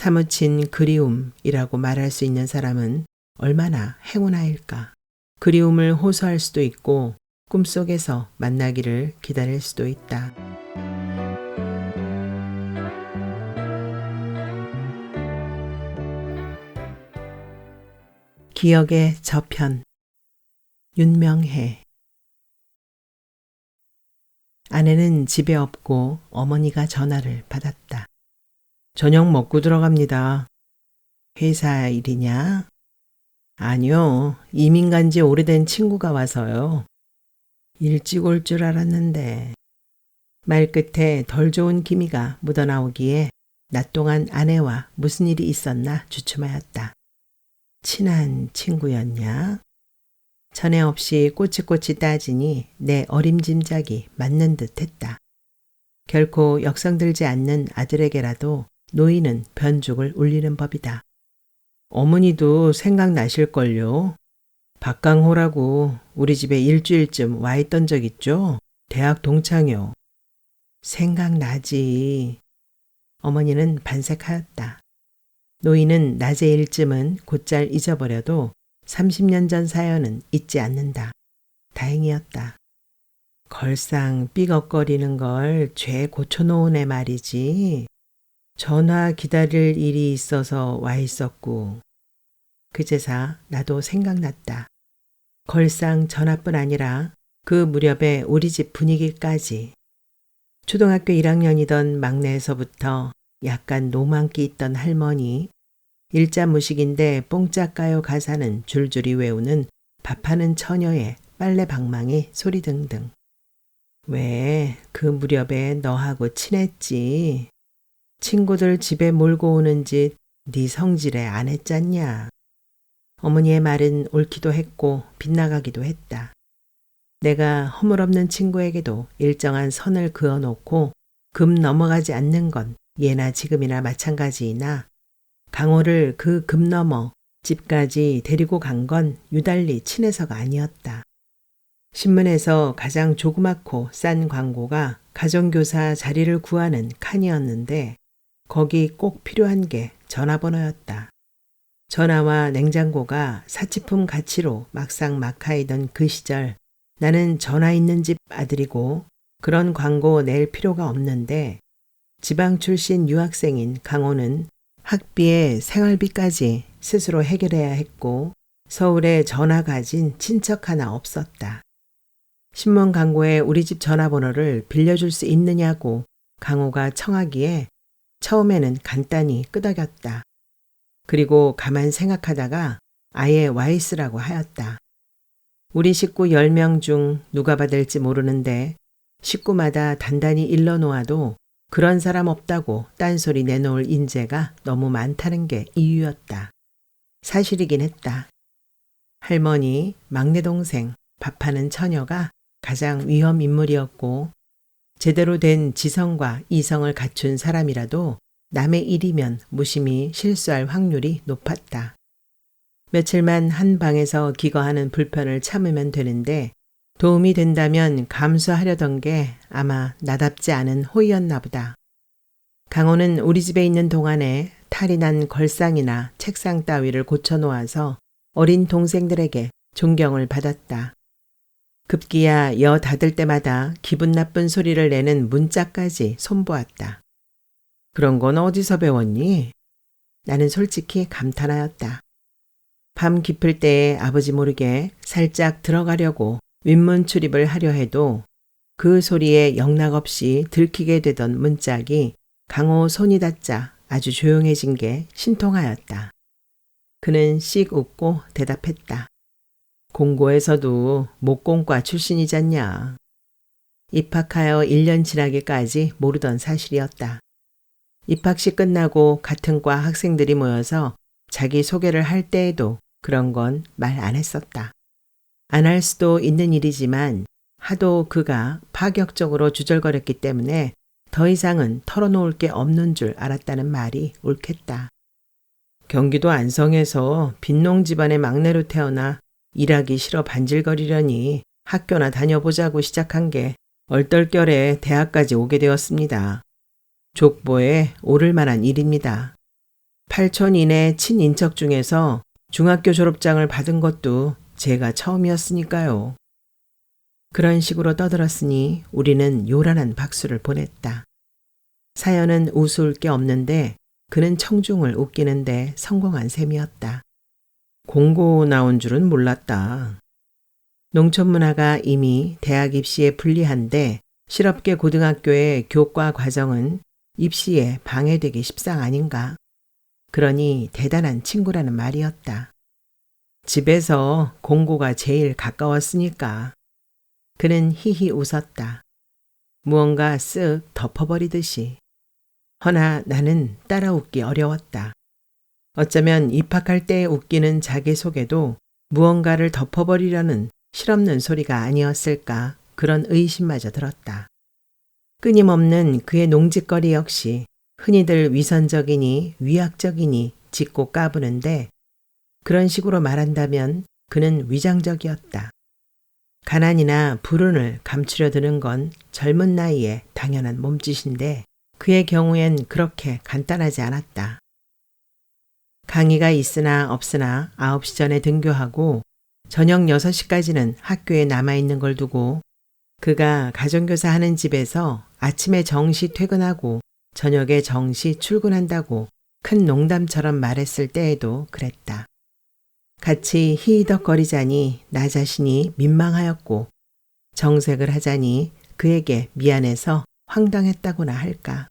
사무친 그리움이라고 말할 수 있는 사람은 얼마나 행운아일까. 그리움을 호소할 수도 있고 꿈속에서 만나기를 기다릴 수도 있다. 기억의 저편. 윤명해. 아내는 집에 없고 어머니가 전화를 받았다. 저녁 먹고 들어갑니다. 회사 일이냐? 아니요. 이민 간 지 오래된 친구가 와서요. 일찍 올 줄 알았는데. 말끝에 덜 좋은 기미가 묻어나오기에 낮 동안 아내와 무슨 일이 있었나 주춤하였다. 친한 친구였냐? 전에 없이 꼬치꼬치 따지니 내 어림짐작이 맞는 듯 했다. 결코 역성들지 않는 아들에게라도 노인은 변죽을 울리는 법이다. 어머니도 생각나실걸요. 박강호라고 우리 집에 일주일쯤 와 있던 적 있죠? 대학 동창이요. 생각나지. 어머니는 반색하였다. 노인은 낮의 일쯤은 곧잘 잊어버려도 30년 전 사연은 잊지 않는다. 다행이었다. 걸상 삐걱거리는 걸 죄 고쳐놓은 애 말이지. 전화 기다릴 일이 있어서 와 있었고. 그제서 나도 생각났다. 걸상 전화뿐 아니라 그 무렵에 우리 집 분위기까지. 초등학교 1학년이던 막내에서부터 약간 노망기 있던 할머니, 일자무식인데 뽕짝가요 가사는 줄줄이 외우는 밥하는 처녀의 빨래 방망이 소리 등등. 왜 그 무렵에 너하고 친했지. 친구들 집에 몰고 오는 짓 네 성질에 안 했잖냐. 어머니의 말은 옳기도 했고 빗나가기도 했다. 내가 허물없는 친구에게도 일정한 선을 그어놓고 금 넘어가지 않는 건 예나 지금이나 마찬가지이나 강호를 그 금 넘어 집까지 데리고 간 건 유달리 친해서가 아니었다. 신문에서 가장 조그맣고 싼 광고가 가정교사 자리를 구하는 칸이었는데 거기 꼭 필요한 게 전화번호였다. 전화와 냉장고가 사치품 가치로 막상막하이던 그 시절 나는 전화 있는 집 아들이고 그런 광고 낼 필요가 없는데 지방 출신 유학생인 강호는 학비에 생활비까지 스스로 해결해야 했고 서울에 전화 가진 친척 하나 없었다. 신문 광고에 우리 집 전화번호를 빌려줄 수 있느냐고 강호가 청하기에 처음에는 간단히 끄덕였다. 그리고 가만 생각하다가 아예 와 있으라고 하였다. 우리 식구 10명 중 누가 받을지 모르는데 식구마다 단단히 일러놓아도 그런 사람 없다고 딴소리 내놓을 인재가 너무 많다는 게 이유였다. 사실이긴 했다. 할머니, 막내 동생, 밥하는 처녀가 가장 위험 인물이었고 제대로 된 지성과 이성을 갖춘 사람이라도 남의 일이면 무심히 실수할 확률이 높았다. 며칠만 한 방에서 기거하는 불편을 참으면 되는데 도움이 된다면 감수하려던 게 아마 나답지 않은 호의였나 보다. 강호는 우리 집에 있는 동안에 탈이 난 걸상이나 책상 따위를 고쳐놓아서 어린 동생들에게 존경을 받았다. 급기야 여 닫을 때마다 기분 나쁜 소리를 내는 문자까지 손보았다. 그런 건 어디서 배웠니? 나는 솔직히 감탄하였다. 밤 깊을 때에 아버지 모르게 살짝 들어가려고 윗문 출입을 하려 해도 그 소리에 영락없이 들키게 되던 문짝이 강호 손이 닿자 아주 조용해진 게 신통하였다. 그는 씩 웃고 대답했다. 공고에서도 목공과 출신이잖냐. 입학하여 1년 지나기까지 모르던 사실이었다. 입학식 끝나고 같은 과 학생들이 모여서 자기 소개를 할 때에도 그런 건 말 안 했었다. 안 할 수도 있는 일이지만 하도 그가 파격적으로 주절거렸기 때문에 더 이상은 털어놓을 게 없는 줄 알았다는 말이 옳겠다. 경기도 안성에서 빈농 집안의 막내로 태어나 일하기 싫어 반질거리려니 학교나 다녀보자고 시작한 게 얼떨결에 대학까지 오게 되었습니다. 족보에 오를 만한 일입니다. 8촌 이내 친인척 중에서 중학교 졸업장을 받은 것도 제가 처음이었으니까요. 그런 식으로 떠들었으니 우리는 요란한 박수를 보냈다. 사연은 우스울 게 없는데 그는 청중을 웃기는데 성공한 셈이었다. 공고 나온 줄은 몰랐다. 농촌 문화가 이미 대학 입시에 불리한데 실업계 고등학교의 교과 과정은 입시에 방해되기 십상 아닌가. 그러니 대단한 친구라는 말이었다. 집에서 공고가 제일 가까웠으니까. 그는 히히 웃었다. 무언가 쓱 덮어버리듯이. 허나 나는 따라 웃기 어려웠다. 어쩌면 입학할 때 웃기는 자기소개도 무언가를 덮어버리려는 실없는 소리가 아니었을까 그런 의심마저 들었다. 끊임없는 그의 농짓거리 역시 흔히들 위선적이니 위약적이니 짚고 까부는데 그런 식으로 말한다면 그는 위장적이었다. 가난이나 불운을 감추려 드는 건 젊은 나이에 당연한 몸짓인데 그의 경우엔 그렇게 간단하지 않았다. 강의가 있으나 없으나 9시 전에 등교하고 저녁 6시까지는 학교에 남아있는 걸 두고 그가 가정교사 하는 집에서 아침에 정시 퇴근하고 저녁에 정시 출근한다고 큰 농담처럼 말했을 때에도 그랬다. 같이 히히덕거리자니 나 자신이 민망하였고 정색을 하자니 그에게 미안해서 황당했다고나 할까.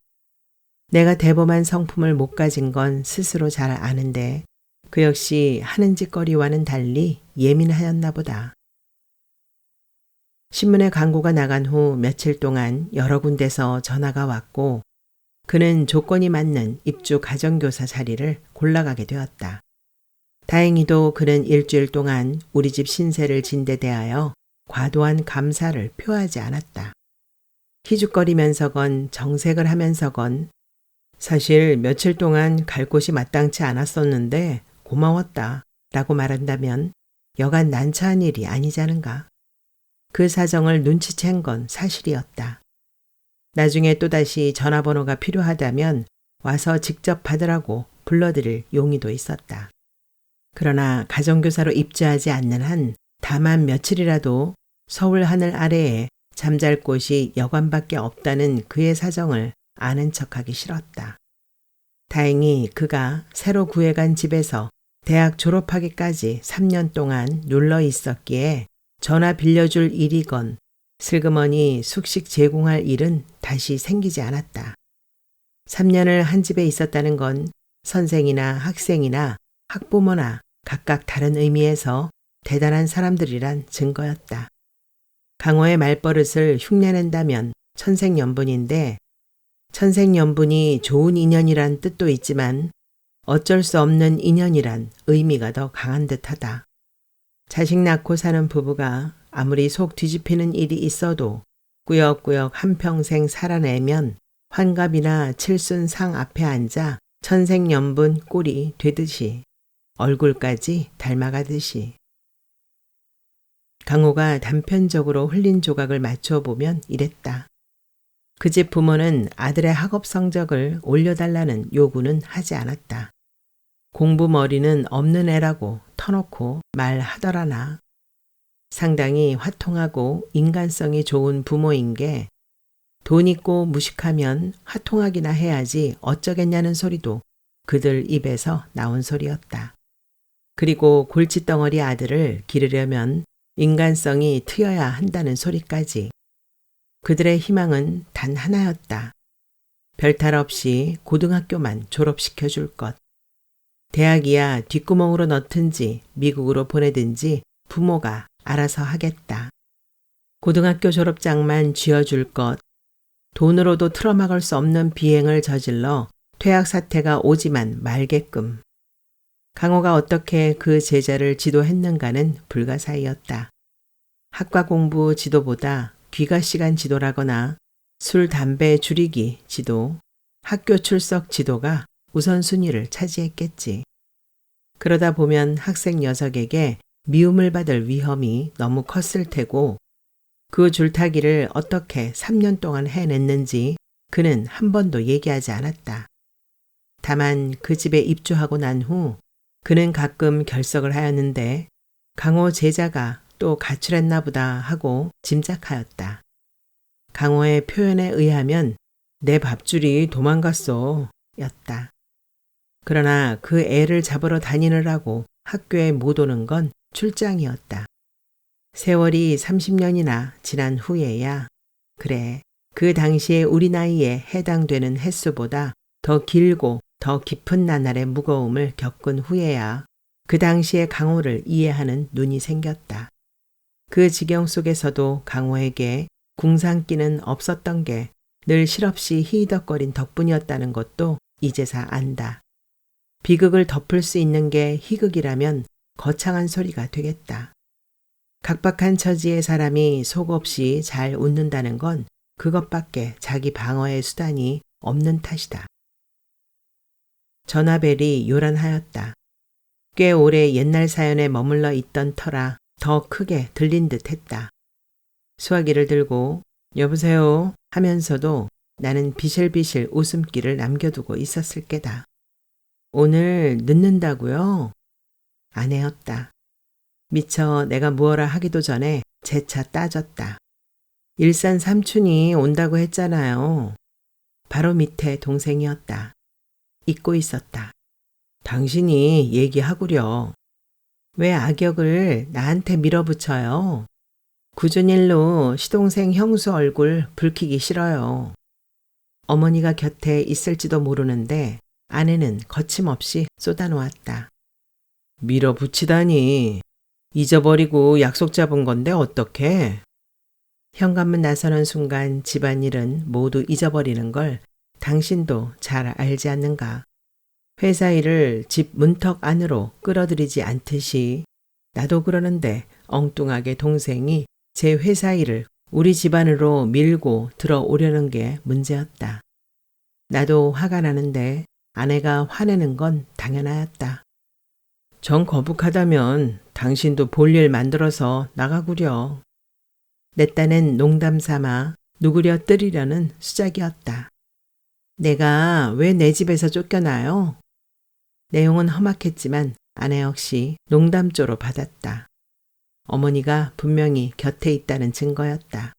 내가 대범한 성품을 못 가진 건 스스로 잘 아는데 그 역시 하는 짓거리와는 달리 예민하였나 보다. 신문에 광고가 나간 후 며칠 동안 여러 군데서 전화가 왔고 그는 조건이 맞는 입주 가정교사 자리를 골라가게 되었다. 다행히도 그는 일주일 동안 우리 집 신세를 진데 대하여 과도한 감사를 표하지 않았다. 희죽거리면서건 정색을 하면서건 사실 며칠 동안 갈 곳이 마땅치 않았었는데 고마웠다 라고 말한다면 여간 난처한 일이 아니자는가. 그 사정을 눈치챈 건 사실이었다. 나중에 또다시 전화번호가 필요하다면 와서 직접 받으라고 불러드릴 용의도 있었다. 그러나 가정교사로 입주하지 않는 한 다만 며칠이라도 서울 하늘 아래에 잠잘 곳이 여관밖에 없다는 그의 사정을 아는 척하기 싫었다. 다행히 그가 새로 구해간 집에서 대학 졸업하기까지 3년 동안 눌러 있었기에 전화 빌려줄 일이건 슬그머니 숙식 제공할 일은 다시 생기지 않았다. 3년을 한 집에 있었다는 건 선생이나 학생이나 학부모나 각각 다른 의미에서 대단한 사람들이란 증거였다. 강호의 말버릇을 흉내낸다면 천생연분인데 천생연분이 좋은 인연이란 뜻도 있지만 어쩔 수 없는 인연이란 의미가 더 강한 듯하다. 자식 낳고 사는 부부가 아무리 속 뒤집히는 일이 있어도 꾸역꾸역 한평생 살아내면 환갑이나 칠순상 앞에 앉아 천생연분 꼴이 되듯이 얼굴까지 닮아가듯이. 강호가 단편적으로 흘린 조각을 맞춰보면 이랬다. 그 집 부모는 아들의 학업 성적을 올려달라는 요구는 하지 않았다. 공부머리는 없는 애라고 터놓고 말하더라나. 상당히 화통하고 인간성이 좋은 부모인 게 돈 있고 무식하면 화통하기나 해야지 어쩌겠냐는 소리도 그들 입에서 나온 소리였다. 그리고 골칫덩어리 아들을 기르려면 인간성이 트여야 한다는 소리까지. 그들의 희망은 단 하나였다. 별탈 없이 고등학교만 졸업시켜줄 것. 대학이야 뒷구멍으로 넣든지 미국으로 보내든지 부모가 알아서 하겠다. 고등학교 졸업장만 쥐어줄 것. 돈으로도 틀어막을 수 없는 비행을 저질러 퇴학 사태가 오지만 말게끔. 강호가 어떻게 그 제자를 지도했는가는 불가사의였다. 학과 공부 지도보다 귀가 시간 지도라거나 술, 담배 줄이기 지도, 학교 출석 지도가 우선순위를 차지했겠지. 그러다 보면 학생 녀석에게 미움을 받을 위험이 너무 컸을 테고 그 줄타기를 어떻게 3년 동안 해냈는지 그는 한 번도 얘기하지 않았다. 다만 그 집에 입주하고 난 후 그는 가끔 결석을 하였는데 강호 제자가 또 가출했나 보다 하고 짐작하였다. 강호의 표현에 의하면 내 밥줄이 도망갔어 였다. 그러나 그 애를 잡으러 다니느라고 학교에 못 오는 건 출장이었다. 세월이 30년이나 지난 후에야 그래 그 당시에 우리 나이에 해당되는 횟수보다 더 길고 더 깊은 나날의 무거움을 겪은 후에야 그 당시의 강호를 이해하는 눈이 생겼다. 그 지경 속에서도 강호에게 궁상기는 없었던 게 늘 실없이 히히덕거린 덕분이었다는 것도 이제사 안다. 비극을 덮을 수 있는 게 희극이라면 거창한 소리가 되겠다. 각박한 처지의 사람이 속없이 잘 웃는다는 건 그것밖에 자기 방어의 수단이 없는 탓이다. 전화벨이 요란하였다. 꽤 오래 옛날 사연에 머물러 있던 터라 더 크게 들린 듯 했다. 수화기를 들고 여보세요 하면서도 나는 비실비실 웃음기를 남겨두고 있었을 게다. 오늘 늦는다고요? 아내였다. 미처 내가 무엇라 하기도 전에 재차 따졌다. 일산 삼촌이 온다고 했잖아요. 바로 밑에 동생이었다. 잊고 있었다. 당신이 얘기하구려. 왜 악역을 나한테 밀어붙여요? 굳은 일로 시동생 형수 얼굴 붉히기 싫어요. 어머니가 곁에 있을지도 모르는데 아내는 거침없이 쏟아놓았다. 밀어붙이다니. 잊어버리고 약속 잡은 건데 어떡해? 현관문 나서는 순간 집안일은 모두 잊어버리는 걸 당신도 잘 알지 않는가? 회사 일을 집 문턱 안으로 끌어들이지 않듯이 나도 그러는데 엉뚱하게 동생이 제 회사 일을 우리 집안으로 밀고 들어오려는 게 문제였다. 나도 화가 나는데 아내가 화내는 건 당연하였다. 정 거북하다면 당신도 볼일 만들어서 나가구려. 내 딴엔 농담 삼아 누구려 뜨리려는 수작이었다. 내가 왜 내 집에서 쫓겨나요? 내용은 험악했지만 아내 역시 농담조로 받았다. 어머니가 분명히 곁에 있다는 증거였다.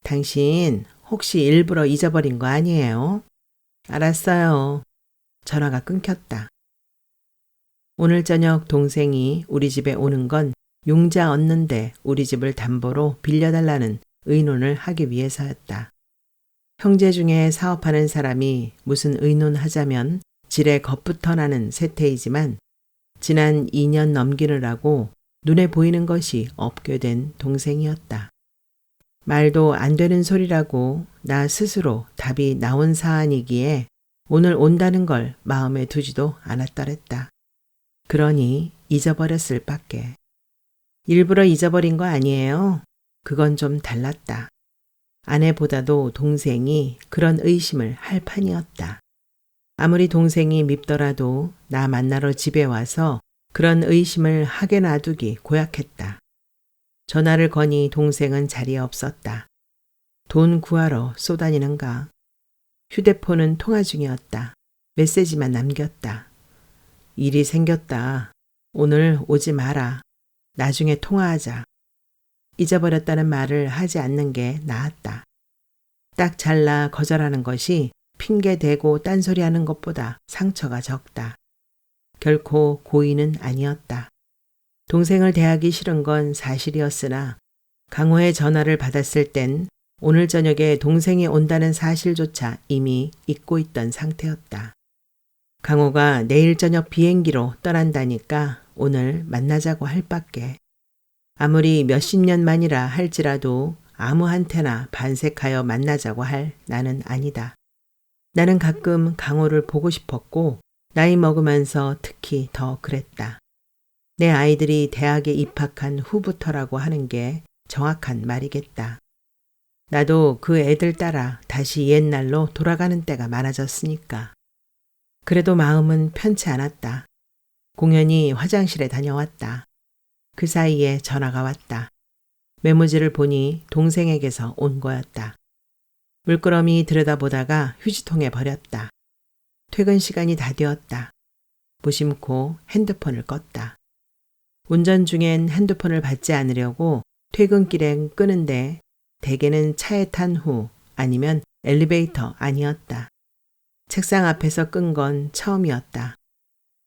당신 혹시 일부러 잊어버린 거 아니에요? 알았어요. 전화가 끊겼다. 오늘 저녁 동생이 우리 집에 오는 건 융자 얻는데 우리 집을 담보로 빌려달라는 의논을 하기 위해서였다. 형제 중에 사업하는 사람이 무슨 의논하자면 지레 겁부터 나는 세태이지만 지난 2년 넘기느라고 눈에 보이는 것이 없게 된 동생이었다. 말도 안 되는 소리라고 나 스스로 답이 나온 사안이기에 오늘 온다는 걸 마음에 두지도 않았더랬다. 그러니 잊어버렸을 밖에. 일부러 잊어버린 거 아니에요? 그건 좀 달랐다. 아내보다도 동생이 그런 의심을 할 판이었다. 아무리 동생이 밉더라도 나 만나러 집에 와서 그런 의심을 하게 놔두기 고약했다. 전화를 거니 동생은 자리에 없었다. 돈 구하러 쏘다니는가. 휴대폰은 통화 중이었다. 메시지만 남겼다. 일이 생겼다. 오늘 오지 마라. 나중에 통화하자. 잊어버렸다는 말을 하지 않는 게 나았다. 딱 잘라 거절하는 것이 핑계대고 딴소리하는 것보다 상처가 적다. 결코 고의는 아니었다. 동생을 대하기 싫은 건 사실이었으나 강호의 전화를 받았을 땐 오늘 저녁에 동생이 온다는 사실조차 이미 잊고 있던 상태였다. 강호가 내일 저녁 비행기로 떠난다니까 오늘 만나자고 할 밖에. 아무리 몇십 년 만이라 할지라도 아무한테나 반색하여 만나자고 할 나는 아니다. 나는 가끔 강호를 보고 싶었고 나이 먹으면서 특히 더 그랬다. 내 아이들이 대학에 입학한 후부터라고 하는 게 정확한 말이겠다. 나도 그 애들 따라 다시 옛날로 돌아가는 때가 많아졌으니까. 그래도 마음은 편치 않았다. 공연히 화장실에 다녀왔다. 그 사이에 전화가 왔다. 메모지를 보니 동생에게서 온 거였다. 물끄러미 들여다보다가 휴지통에 버렸다. 퇴근 시간이 다 되었다. 무심코 핸드폰을 껐다. 운전 중엔 핸드폰을 받지 않으려고 퇴근길엔 끄는데 대개는 차에 탄 후 아니면 엘리베이터 안이었다. 책상 앞에서 끈 건 처음이었다.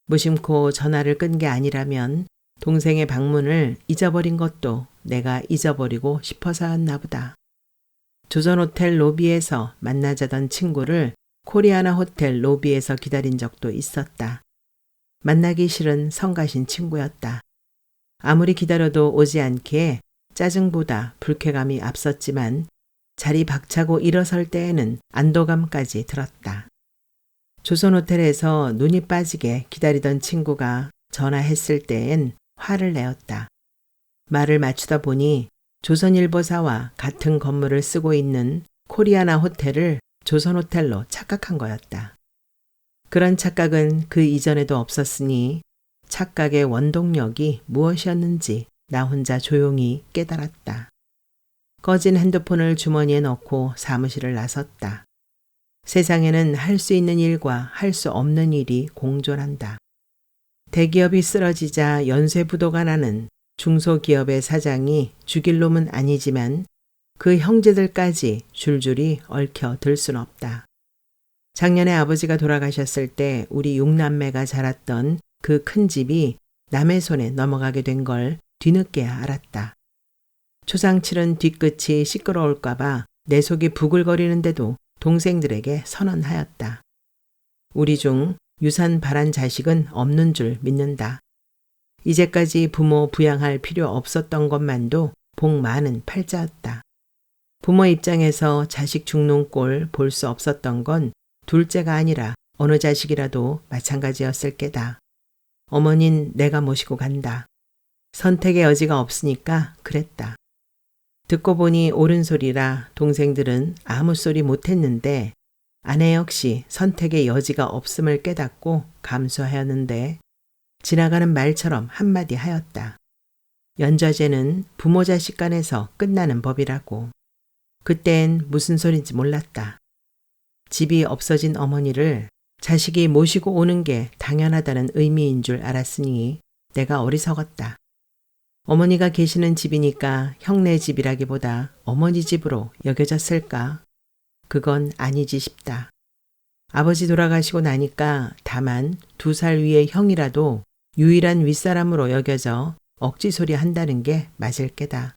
무심코 전화를 끈 게 아니라면 동생의 방문을 잊어버린 것도 내가 잊어버리고 싶어서였나 보다. 조선호텔 로비에서 만나자던 친구를 코리아나 호텔 로비에서 기다린 적도 있었다. 만나기 싫은 성가신 친구였다. 아무리 기다려도 오지 않기에 짜증보다 불쾌감이 앞섰지만 자리 박차고 일어설 때에는 안도감까지 들었다. 조선호텔에서 눈이 빠지게 기다리던 친구가 전화했을 때엔 화를 내었다. 말을 맞추다 보니 조선일보사와 같은 건물을 쓰고 있는 코리아나 호텔을 조선호텔로 착각한 거였다. 그런 착각은 그 이전에도 없었으니 착각의 원동력이 무엇이었는지 나 혼자 조용히 깨달았다. 꺼진 핸드폰을 주머니에 넣고 사무실을 나섰다. 세상에는 할 수 있는 일과 할 수 없는 일이 공존한다. 대기업이 쓰러지자 연쇄부도가 나는 중소기업의 사장이 죽일 놈은 아니지만 그 형제들까지 줄줄이 얽혀 들 순 없다. 작년에 아버지가 돌아가셨을 때 우리 6남매가 자랐던 그 큰 집이 남의 손에 넘어가게 된 걸 뒤늦게야 알았다. 초상칠은 뒤끝이 시끄러울까봐 내 속이 부글거리는데도 동생들에게 선언하였다. 우리 중 유산 바란 자식은 없는 줄 믿는다. 이제까지 부모 부양할 필요 없었던 것만도 복 많은 팔자였다. 부모 입장에서 자식 죽는 꼴 볼 수 없었던 건 둘째가 아니라 어느 자식이라도 마찬가지였을 게다. 어머닌 내가 모시고 간다. 선택의 여지가 없으니까 그랬다. 듣고 보니 옳은 소리라 동생들은 아무 소리 못했는데 아내 역시 선택의 여지가 없음을 깨닫고 감수하였는데 지나가는 말처럼 한마디 하였다. 연좌제는 부모 자식 간에서 끝나는 법이라고. 그땐 무슨 소린지 몰랐다. 집이 없어진 어머니를 자식이 모시고 오는 게 당연하다는 의미인 줄 알았으니 내가 어리석었다. 어머니가 계시는 집이니까 형네 집이라기보다 어머니 집으로 여겨졌을까? 그건 아니지 싶다. 아버지 돌아가시고 나니까 다만 2살 위의 형이라도 유일한 윗사람으로 여겨져 억지소리 한다는 게 맞을 게다.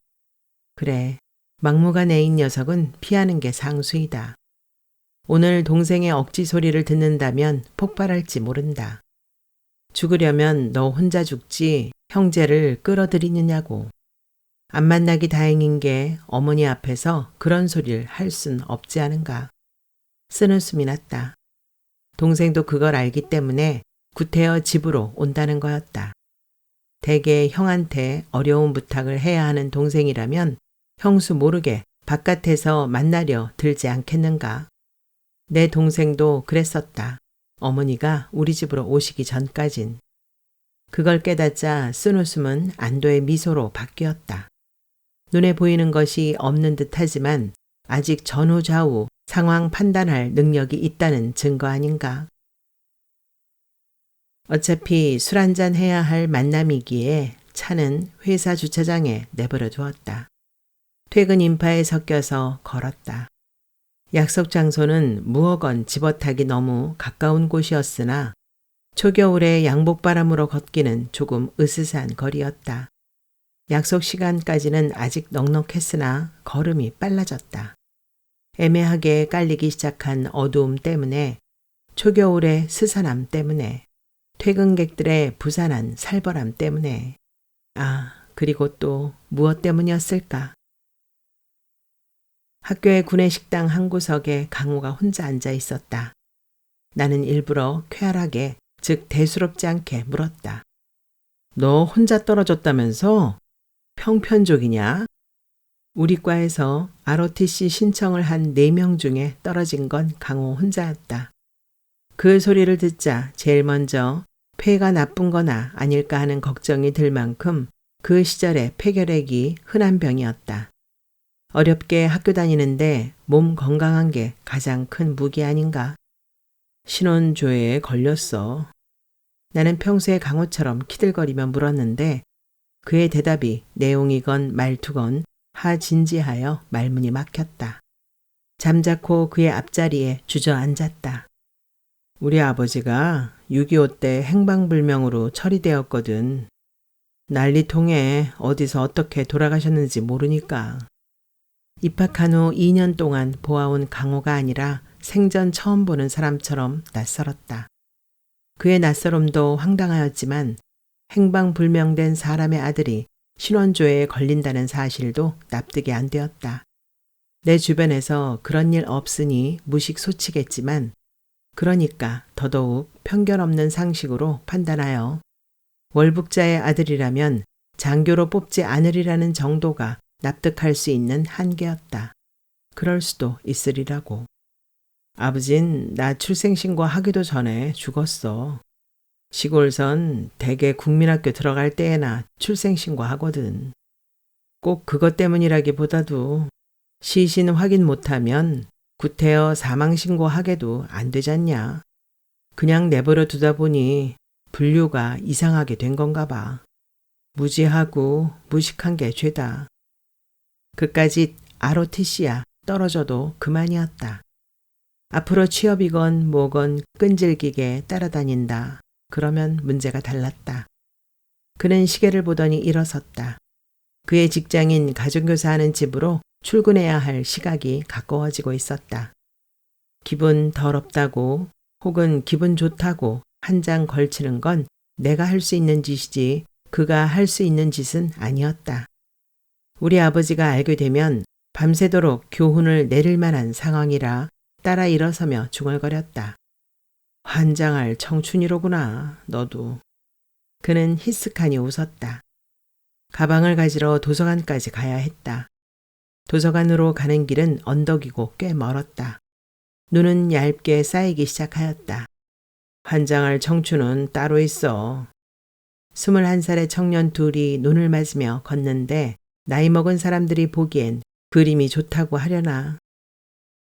그래, 막무가내인 녀석은 피하는 게 상수이다. 오늘 동생의 억지소리를 듣는다면 폭발할지 모른다. 죽으려면 너 혼자 죽지 형제를 끌어들이느냐고. 안 만나기 다행인 게 어머니 앞에서 그런 소리를 할 순 없지 않은가. 쓰는 숨이 났다. 동생도 그걸 알기 때문에 구태여 집으로 온다는 거였다. 대개 형한테 어려운 부탁을 해야 하는 동생이라면 형수 모르게 바깥에서 만나려 들지 않겠는가. 내 동생도 그랬었다. 어머니가 우리 집으로 오시기 전까진. 그걸 깨닫자 쓴 웃음은 안도의 미소로 바뀌었다. 눈에 보이는 것이 없는 듯하지만 아직 전후좌우 상황 판단할 능력이 있다는 증거 아닌가. 어차피 술 한잔 해야 할 만남이기에 차는 회사 주차장에 내버려 두었다. 퇴근 인파에 섞여서 걸었다. 약속 장소는 무어건 집어타기 너무 가까운 곳이었으나 초겨울에 양복바람으로 걷기는 조금 으스스한 거리였다. 약속 시간까지는 아직 넉넉했으나 걸음이 빨라졌다. 애매하게 깔리기 시작한 어두움 때문에, 초겨울의 스산함 때문에, 퇴근객들의 부산한 살벌함 때문에, 그리고 또 무엇 때문이었을까? 학교의 구내식당 한 구석에 강호가 혼자 앉아 있었다. 나는 일부러 쾌활하게, 즉 대수롭지 않게 물었다. 너 혼자 떨어졌다면서? 평편족이냐? 우리 과에서 ROTC 신청을 한 4명 중에 떨어진 건 강호 혼자였다. 그 소리를 듣자 제일 먼저 폐가 나쁜 거나 아닐까 하는 걱정이 들 만큼 그 시절의 폐결핵이 흔한 병이었다. 어렵게 학교 다니는데 몸 건강한 게 가장 큰 무기 아닌가. 신원조회에 걸렸어. 나는 평소에 강호처럼 키들거리며 물었는데 그의 대답이 내용이건 말투건 하진지하여 말문이 막혔다. 잠자코 그의 앞자리에 주저앉았다. 우리 아버지가 6.25 때 행방불명으로 처리되었거든. 난리통에 어디서 어떻게 돌아가셨는지 모르니까. 입학한 후 2년 동안 보아온 강호가 아니라 생전 처음 보는 사람처럼 낯설었다. 그의 낯설음도 황당하였지만 행방불명된 사람의 아들이 신원조회에 걸린다는 사실도 납득이 안 되었다. 내 주변에서 그런 일 없으니 무식소치겠지만 그러니까 더더욱 편견 없는 상식으로 판단하여 월북자의 아들이라면 장교로 뽑지 않으리라는 정도가 납득할 수 있는 한계였다. 그럴 수도 있으리라고. 아버진 나 출생신고 하기도 전에 죽었어. 시골선 대개 국민학교 들어갈 때에나 출생신고 하거든. 꼭 그것 때문이라기보다도 시신 확인 못하면 구태여 사망신고 하게도 안 되잖냐. 그냥 내버려 두다 보니 분류가 이상하게 된 건가 봐. 무지하고 무식한 게 죄다. 그까짓 ROTC야 떨어져도 그만이었다. 앞으로 취업이건 뭐건 끈질기게 따라다닌다. 그러면 문제가 달랐다. 그는 시계를 보더니 일어섰다. 그의 직장인 가정교사하는 집으로 출근해야 할 시각이 가까워지고 있었다. 기분 더럽다고 혹은 기분 좋다고 한 장 걸치는 건 내가 할 수 있는 짓이지 그가 할 수 있는 짓은 아니었다. 우리 아버지가 알게 되면 밤새도록 교훈을 내릴 만한 상황이라 따라 일어서며 중얼거렸다. 환장할 청춘이로구나, 너도. 그는 히스하니 웃었다. 가방을 가지러 도서관까지 가야 했다. 도서관으로 가는 길은 언덕이고 꽤 멀었다. 눈은 얇게 쌓이기 시작하였다. 환장할 청춘은 따로 있어. 21살의 청년 둘이 눈을 맞으며 걷는데 나이 먹은 사람들이 보기엔 그림이 좋다고 하려나.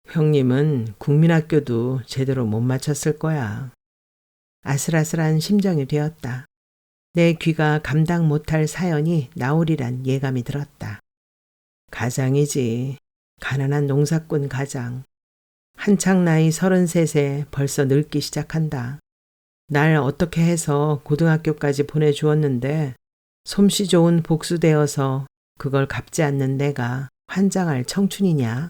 형님은 국민학교도 제대로 못 마쳤을 거야. 아슬아슬한 심정이 되었다. 내 귀가 감당 못할 사연이 나오리란 예감이 들었다. 가장이지. 가난한 농사꾼 가장. 한창 나이 33세 벌써 늙기 시작한다. 날 어떻게 해서 고등학교까지 보내주었는데 솜씨 좋은 복수되어서 그걸 갚지 않는 내가 환장할 청춘이냐?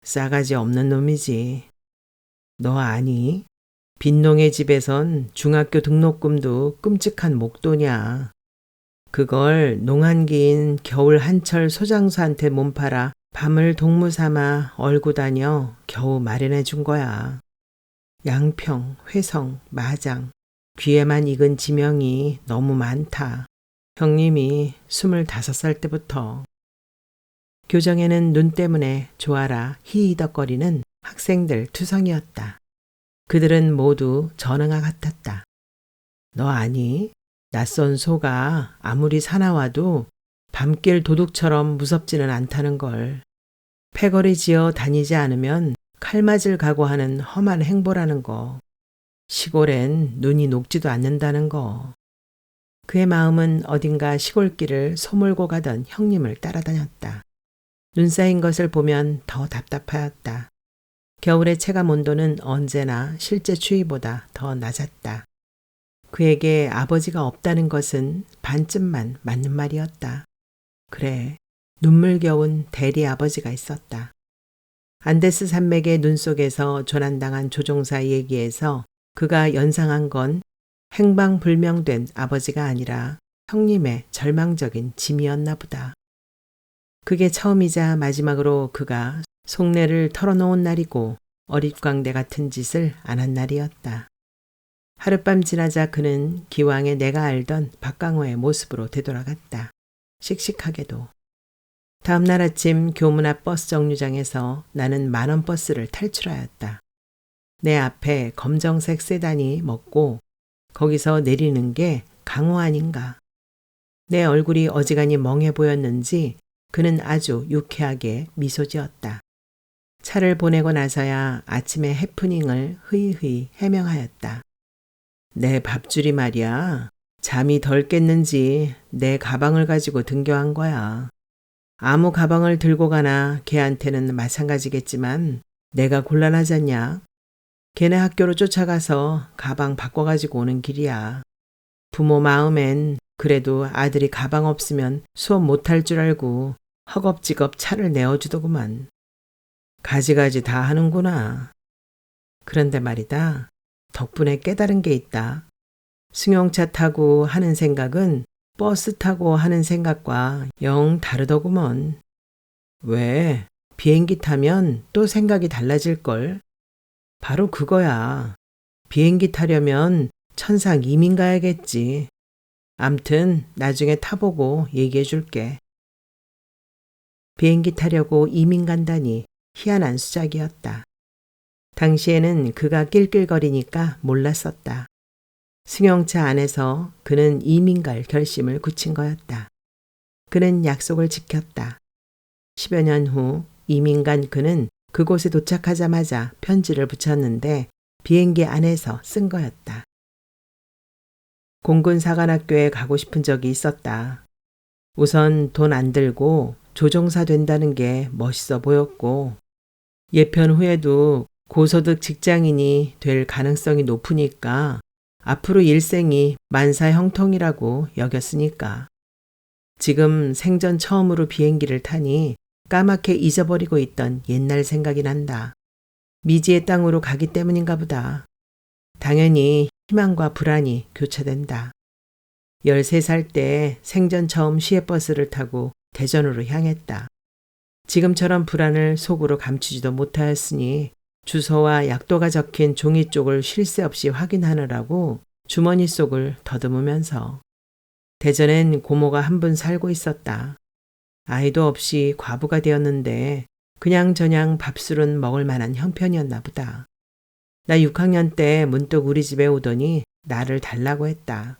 싸가지 없는 놈이지. 너 아니? 빈농의 집에선 중학교 등록금도 끔찍한 목돈이야. 그걸 농한기인 겨울 한철 소장수한테 몸팔아 밤을 동무 삼아 얼고 다녀 겨우 마련해 준 거야. 양평, 회성, 마장, 귀에만 익은 지명이 너무 많다. 형님이 25살 때부터. 교정에는 눈 때문에 조아라 히히덕거리는 학생들 투성이었다. 그들은 모두 전응아 같았다. 너 아니? 낯선 소가 아무리 사나워도 밤길 도둑처럼 무섭지는 않다는 걸. 패거리 지어 다니지 않으면 칼 맞을 각오하는 험한 행보라는 거. 시골엔 눈이 녹지도 않는다는 거. 그의 마음은 어딘가 시골길을 소몰고 가던 형님을 따라다녔다. 눈 쌓인 것을 보면 더 답답하였다. 겨울의 체감 온도는 언제나 실제 추위보다 더 낮았다. 그에게 아버지가 없다는 것은 반쯤만 맞는 말이었다. 그래, 눈물겨운 대리 아버지가 있었다. 안데스 산맥의 눈 속에서 조난당한 조종사 얘기에서 그가 연상한 건 행방불명된 아버지가 아니라 형님의 절망적인 짐이었나 보다. 그게 처음이자 마지막으로 그가 속내를 털어놓은 날이고 어릿광대 같은 짓을 안 한 날이었다. 하룻밤 지나자 그는 기왕에 내가 알던 박강호의 모습으로 되돌아갔다. 씩씩하게도. 다음 날 아침 교문 앞 버스 정류장에서 나는 만원 버스를 탈출하였다. 내 앞에 검정색 세단이 멎고 거기서 내리는 게 강호 아닌가. 내 얼굴이 어지간히 멍해 보였는지 그는 아주 유쾌하게 미소 지었다. 차를 보내고 나서야 아침의 해프닝을 흐이흐이 해명하였다. 내 밥줄이 말이야. 잠이 덜 깼는지 내 가방을 가지고 등교한 거야. 아무 가방을 들고 가나 걔한테는 마찬가지겠지만 내가 곤란하잖냐. 걔네 학교로 쫓아가서 가방 바꿔가지고 오는 길이야. 부모 마음엔 그래도 아들이 가방 없으면 수업 못할 줄 알고 허겁지겁 차를 내어주더구만. 가지가지 다 하는구나. 그런데 말이다. 덕분에 깨달은 게 있다. 승용차 타고 하는 생각은 버스 타고 하는 생각과 영 다르더구먼. 왜? 비행기 타면 또 생각이 달라질걸? 바로 그거야. 비행기 타려면 천상 이민 가야겠지. 암튼 나중에 타보고 얘기해 줄게. 비행기 타려고 이민 간다니 희한한 수작이었다. 당시에는 그가 낄낄거리니까 몰랐었다. 승용차 안에서 그는 이민 갈 결심을 굳힌 거였다. 그는 약속을 지켰다. 10여 년 후 이민 간 그는 그곳에 도착하자마자 편지를 붙였는데 비행기 안에서 쓴 거였다. 공군사관학교에 가고 싶은 적이 있었다. 우선 돈 안 들고 조종사 된다는 게 멋있어 보였고 예편 후에도 고소득 직장인이 될 가능성이 높으니까 앞으로 일생이 만사 형통이라고 여겼으니까. 지금 생전 처음으로 비행기를 타니 까맣게 잊어버리고 있던 옛날 생각이 난다. 미지의 땅으로 가기 때문인가 보다. 당연히 희망과 불안이 교차된다. 13살 때 생전 처음 시외버스를 타고 대전으로 향했다. 지금처럼 불안을 속으로 감추지도 못하였으니 주소와 약도가 적힌 종이 쪽을 쉴 새 없이 확인하느라고 주머니 속을 더듬으면서 대전엔 고모가 한 분 살고 있었다. 아이도 없이 과부가 되었는데 그냥저냥 밥술은 먹을 만한 형편이었나 보다. 나 6학년 때 문득 우리 집에 오더니 나를 달라고 했다.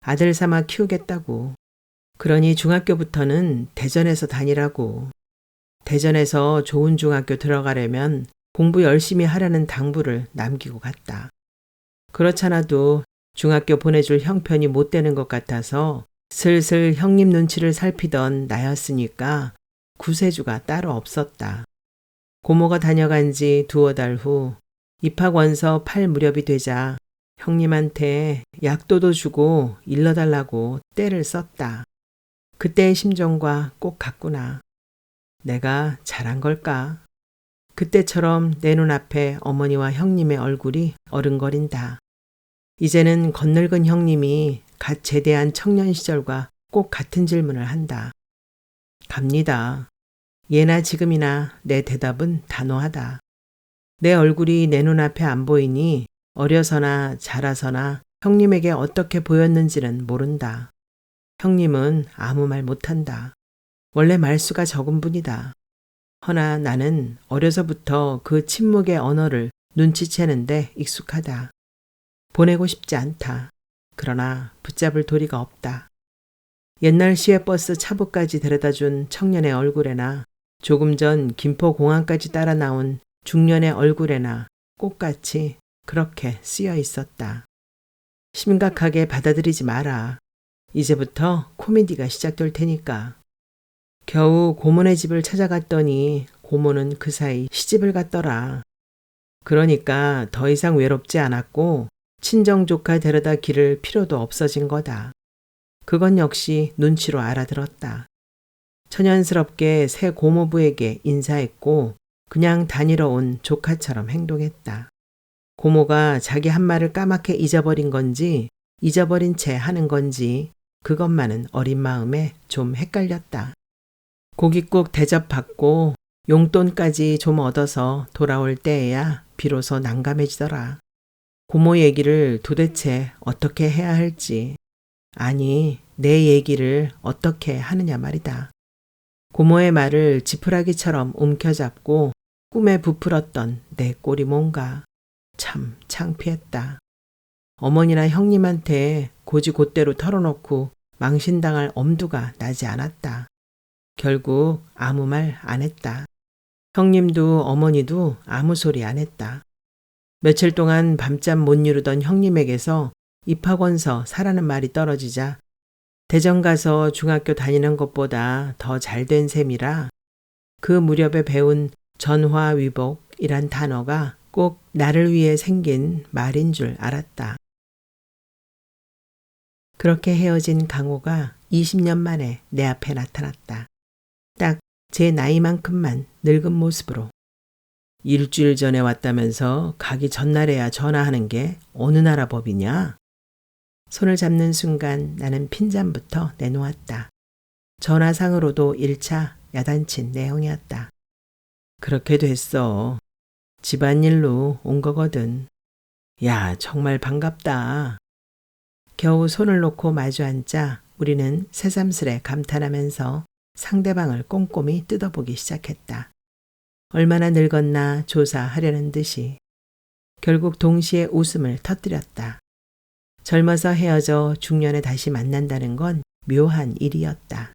아들 삼아 키우겠다고. 그러니 중학교부터는 대전에서 다니라고. 대전에서 좋은 중학교 들어가려면 공부 열심히 하라는 당부를 남기고 갔다. 그렇잖아도 중학교 보내줄 형편이 못 되는 것 같아서 슬슬 형님 눈치를 살피던 나였으니까 구세주가 따로 없었다. 고모가 다녀간 지 두어 달 후 입학원서 팔 무렵이 되자 형님한테 약도도 주고 일러달라고 떼를 썼다. 그때의 심정과 꼭 같구나. 내가 잘한 걸까? 그때처럼 내 눈앞에 어머니와 형님의 얼굴이 어른거린다. 이제는 건늙은 형님이 갓 제대한 청년 시절과 꼭 같은 질문을 한다. 갑니다. 예나 지금이나 내 대답은 단호하다. 내 얼굴이 내 눈앞에 안 보이니 어려서나 자라서나 형님에게 어떻게 보였는지는 모른다. 형님은 아무 말 못한다. 원래 말수가 적은 분이다. 허나 나는 어려서부터 그 침묵의 언어를 눈치채는데 익숙하다. 보내고 싶지 않다. 그러나 붙잡을 도리가 없다. 옛날 시외버스 차부까지 데려다준 청년의 얼굴에나 조금 전 김포공항까지 따라 나온 중년의 얼굴에나 꽃같이 그렇게 쓰여 있었다. 심각하게 받아들이지 마라. 이제부터 코미디가 시작될 테니까. 겨우 고모네 집을 찾아갔더니 고모는 그 사이 시집을 갔더라. 그러니까 더 이상 외롭지 않았고 친정 조카 데려다 기를 필요도 없어진 거다. 그건 역시 눈치로 알아들었다. 천연스럽게 새 고모부에게 인사했고 그냥 다니러 온 조카처럼 행동했다. 고모가 자기 한 말을 까맣게 잊어버린 건지 잊어버린 채 하는 건지 그것만은 어린 마음에 좀 헷갈렸다. 고깃국 대접받고 용돈까지 좀 얻어서 돌아올 때에야 비로소 난감해지더라. 고모 얘기를 도대체 어떻게 해야 할지, 아니 내 얘기를 어떻게 하느냐 말이다. 고모의 말을 지푸라기처럼 움켜잡고 꿈에 부풀었던 내 꼴이 뭔가 참 창피했다. 어머니나 형님한테 고지곧대로 털어놓고 망신당할 엄두가 나지 않았다. 결국 아무 말 안 했다. 형님도 어머니도 아무 소리 안 했다. 며칠 동안 밤잠 못 이루던 형님에게서 입학원서 사라는 말이 떨어지자 대전 가서 중학교 다니는 것보다 더 잘된 셈이라 그 무렵에 배운 전화위복이란 단어가 꼭 나를 위해 생긴 말인 줄 알았다. 그렇게 헤어진 강호가 20년 만에 내 앞에 나타났다. 딱 제 나이만큼만 늙은 모습으로. 일주일 전에 왔다면서 가기 전날에야 전화하는 게 어느 나라 법이냐? 손을 잡는 순간 나는 핀잔부터 내놓았다. 전화상으로도 1차 야단친 내용이었다. 그렇게 됐어. 집안일로 온 거거든. 야, 정말 반갑다. 겨우 손을 놓고 마주 앉자 우리는 새삼스레 감탄하면서 상대방을 꼼꼼히 뜯어보기 시작했다. 얼마나 늙었나 조사하려는 듯이. 결국 동시에 웃음을 터뜨렸다. 젊어서 헤어져 중년에 다시 만난다는 건 묘한 일이었다.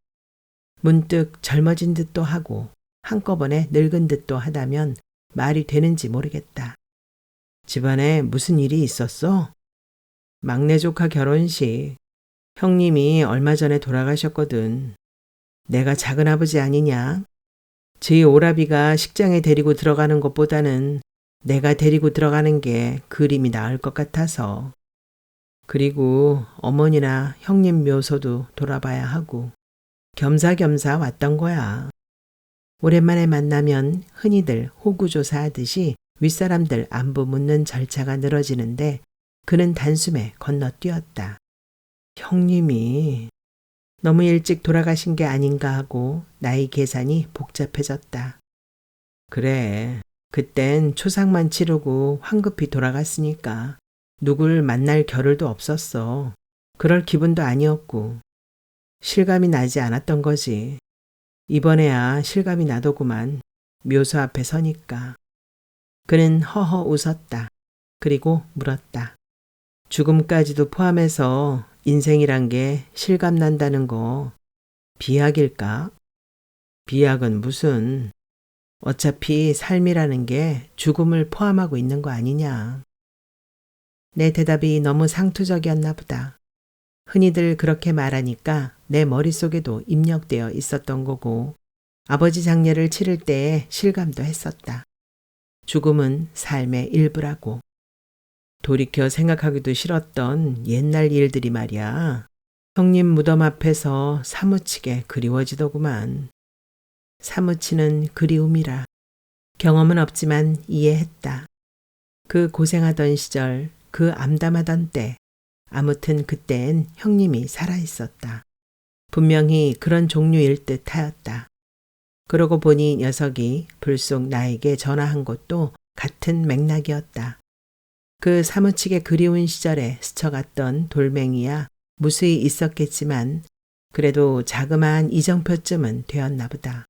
문득 젊어진 듯도 하고 한꺼번에 늙은 듯도 하다면 말이 되는지 모르겠다. 집안에 무슨 일이 있었어? 막내 조카 결혼식. 형님이 얼마 전에 돌아가셨거든. 내가 작은아버지 아니냐? 제 오라비가 식장에 데리고 들어가는 것보다는 내가 데리고 들어가는 게 그림이 나을 것 같아서. 그리고 어머니나 형님 묘소도 돌아봐야 하고 겸사겸사 왔던 거야. 오랜만에 만나면 흔히들 호구조사하듯이 윗사람들 안부 묻는 절차가 늘어지는데 그는 단숨에 건너뛰었다. 형님이 너무 일찍 돌아가신 게 아닌가 하고 나의 계산이 복잡해졌다. 그래, 그땐 초상만 치르고 황급히 돌아갔으니까 누굴 만날 겨를도 없었어. 그럴 기분도 아니었고 실감이 나지 않았던 거지. 이번에야 실감이 나더구만. 묘소 앞에 서니까. 그는 허허 웃었다. 그리고 물었다. 죽음까지도 포함해서 인생이란 게 실감난다는 거 비약일까? 비약은 무슨. 어차피 삶이라는 게 죽음을 포함하고 있는 거 아니냐. 내 대답이 너무 상투적이었나 보다. 흔히들 그렇게 말하니까 내 머릿속에도 입력되어 있었던 거고 아버지 장례를 치를 때에 실감도 했었다. 죽음은 삶의 일부라고. 돌이켜 생각하기도 싫었던 옛날 일들이 말이야. 형님 무덤 앞에서 사무치게 그리워지더구만. 사무치는 그리움이라. 경험은 없지만 이해했다. 그 고생하던 시절, 그 암담하던 때, 아무튼 그땐 형님이 살아있었다. 분명히 그런 종류일 듯 하였다. 그러고 보니 녀석이 불쑥 나에게 전화한 것도 같은 맥락이었다. 그 사무치게 그리운 시절에 스쳐갔던 돌멩이야 무수히 있었겠지만 그래도 자그마한 이정표쯤은 되었나 보다.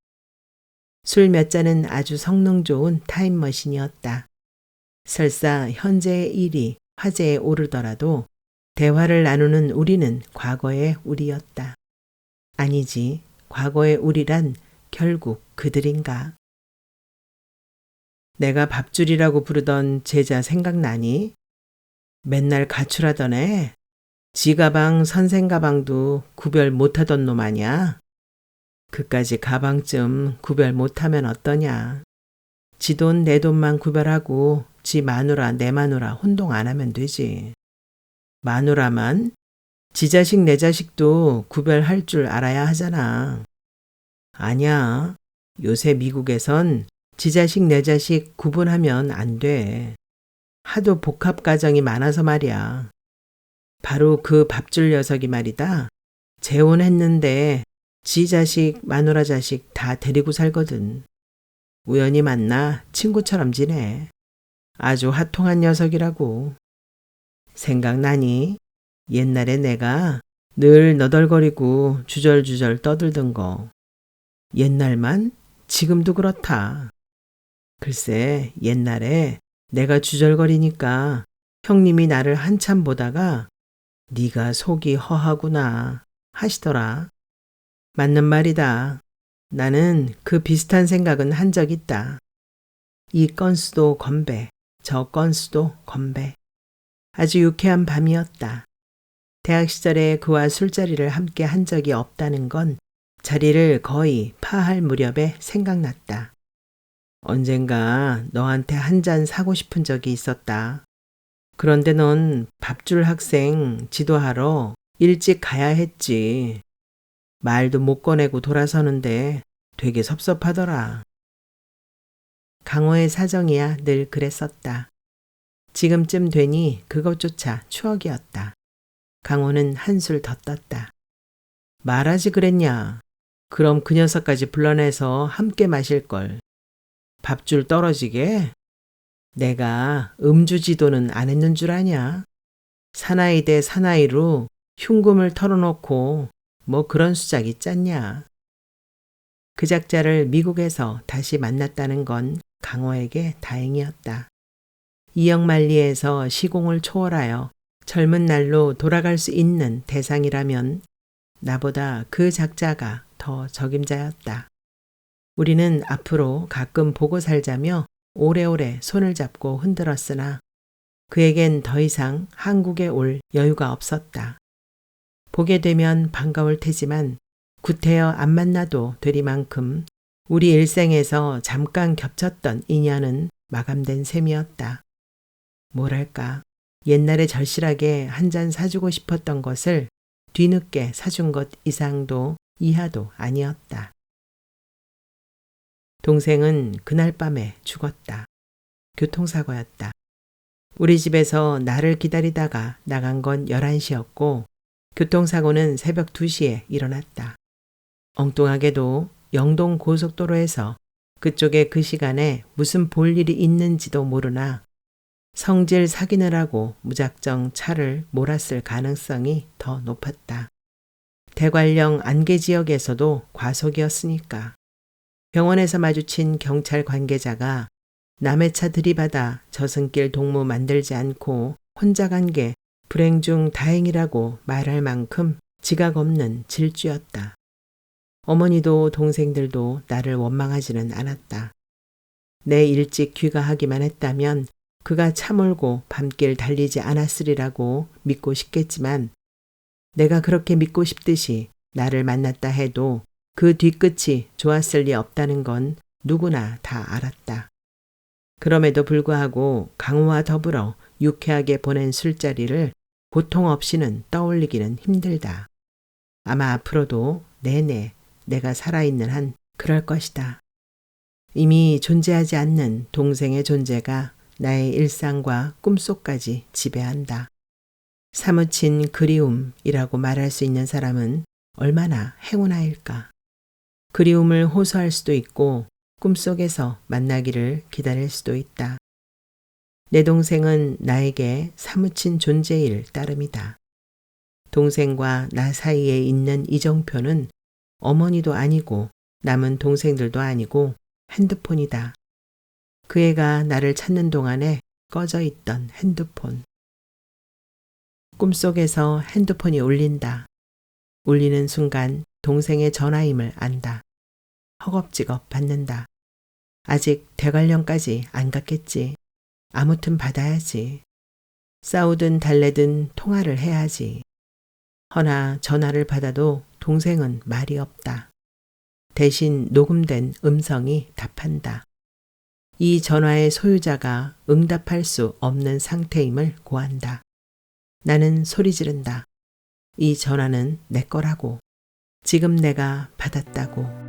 술 몇 잔은 아주 성능 좋은 타임머신이었다. 설사 현재의 일이 화제에 오르더라도 대화를 나누는 우리는 과거의 우리였다. 아니지, 과거의 우리란 결국 그들인가. 내가 밥줄이라고 부르던 제자 생각나니? 맨날 가출하던 애. 지 가방 선생 가방도 구별 못하던 놈 아냐? 그까지 가방쯤 구별 못하면 어떠냐. 지 돈 내 돈만 구별하고 지 마누라 내 마누라 혼동 안 하면 되지. 마누라만? 지 자식 내 자식도 구별할 줄 알아야 하잖아. 아냐. 요새 미국에선 지 자식 내 자식 구분하면 안 돼. 하도 복합 가정이 많아서 말이야. 바로 그 밥줄 녀석이 말이다. 재혼했는데 지 자식, 마누라 자식 다 데리고 살거든. 우연히 만나 친구처럼 지내. 아주 화통한 녀석이라고. 생각나니? 옛날에 내가 늘 너덜거리고 주절주절 떠들던 거. 옛날만? 지금도 그렇다. 글쎄, 옛날에 내가 주절거리니까 형님이 나를 한참 보다가 네가 속이 허하구나 하시더라. 맞는 말이다. 나는 그 비슷한 생각은 한 적 있다. 이 건수도 건배, 저 건수도 건배. 아주 유쾌한 밤이었다. 대학 시절에 그와 술자리를 함께 한 적이 없다는 건 자리를 거의 파할 무렵에 생각났다. 언젠가 너한테 한 잔 사고 싶은 적이 있었다. 그런데 넌 밥줄 학생 지도하러 일찍 가야 했지. 말도 못 꺼내고 돌아서는데 되게 섭섭하더라. 강호의 사정이야 늘 그랬었다. 지금쯤 되니 그것조차 추억이었다. 강호는 한술 더 떴다. 말하지 그랬냐. 그럼 그 녀석까지 불러내서 함께 마실걸. 밥줄 떨어지게? 내가 음주 지도는 안 했는 줄 아냐? 사나이 대 사나이로 흉금을 털어놓고 뭐 그런 수작이 짰냐. 그 작자를 미국에서 다시 만났다는 건 강호에게 다행이었다. 이역만리에서 시공을 초월하여 젊은 날로 돌아갈 수 있는 대상이라면 나보다 그 작자가 더 적임자였다. 우리는 앞으로 가끔 보고 살자며 오래오래 손을 잡고 흔들었으나 그에겐 더 이상 한국에 올 여유가 없었다. 보게 되면 반가울 테지만 구태여 안 만나도 되리만큼 우리 일생에서 잠깐 겹쳤던 인연은 마감된 셈이었다. 뭐랄까, 옛날에 절실하게 한 잔 사주고 싶었던 것을 뒤늦게 사준 것 이상도 이하도 아니었다. 동생은 그날 밤에 죽었다. 교통사고였다. 우리 집에서 나를 기다리다가 나간 건 11시였고 교통사고는 새벽 2시에 일어났다. 엉뚱하게도 영동 고속도로에서 그쪽에 그 시간에 무슨 볼 일이 있는지도 모르나 성질 사귀느라고 무작정 차를 몰았을 가능성이 더 높았다. 대관령 안개지역에서도 과속이었으니까. 병원에서 마주친 경찰 관계자가 남의 차 들이받아 저승길 동무 만들지 않고 혼자 간 게 불행 중 다행이라고 말할 만큼 지각 없는 질주였다. 어머니도 동생들도 나를 원망하지는 않았다. 내 일찍 귀가하기만 했다면 그가 차 몰고 밤길 달리지 않았으리라고 믿고 싶겠지만 내가 그렇게 믿고 싶듯이 나를 만났다 해도 그 뒤끝이 좋았을 리 없다는 건 누구나 다 알았다. 그럼에도 불구하고 강호와 더불어 유쾌하게 보낸 술자리를 고통 없이는 떠올리기는 힘들다. 아마 앞으로도 내내 내가 살아있는 한 그럴 것이다. 이미 존재하지 않는 동생의 존재가 나의 일상과 꿈속까지 지배한다. 사무친 그리움이라고 말할 수 있는 사람은 얼마나 행운아일까. 그리움을 호소할 수도 있고 꿈속에서 만나기를 기다릴 수도 있다. 내 동생은 나에게 사무친 존재일 따름이다. 동생과 나 사이에 있는 이정표는 어머니도 아니고 남은 동생들도 아니고 핸드폰이다. 그 애가 나를 찾는 동안에 꺼져 있던 핸드폰. 꿈속에서 핸드폰이 울린다. 울리는 순간 동생의 전화임을 안다. 허겁지겁 받는다. 아직 대관령까지 안 갔겠지. 아무튼 받아야지. 싸우든 달래든 통화를 해야지. 허나 전화를 받아도 동생은 말이 없다. 대신 녹음된 음성이 답한다. 이 전화의 소유자가 응답할 수 없는 상태임을 고한다. 나는 소리 지른다. 이 전화는 내 거라고. 지금 내가 받았다고.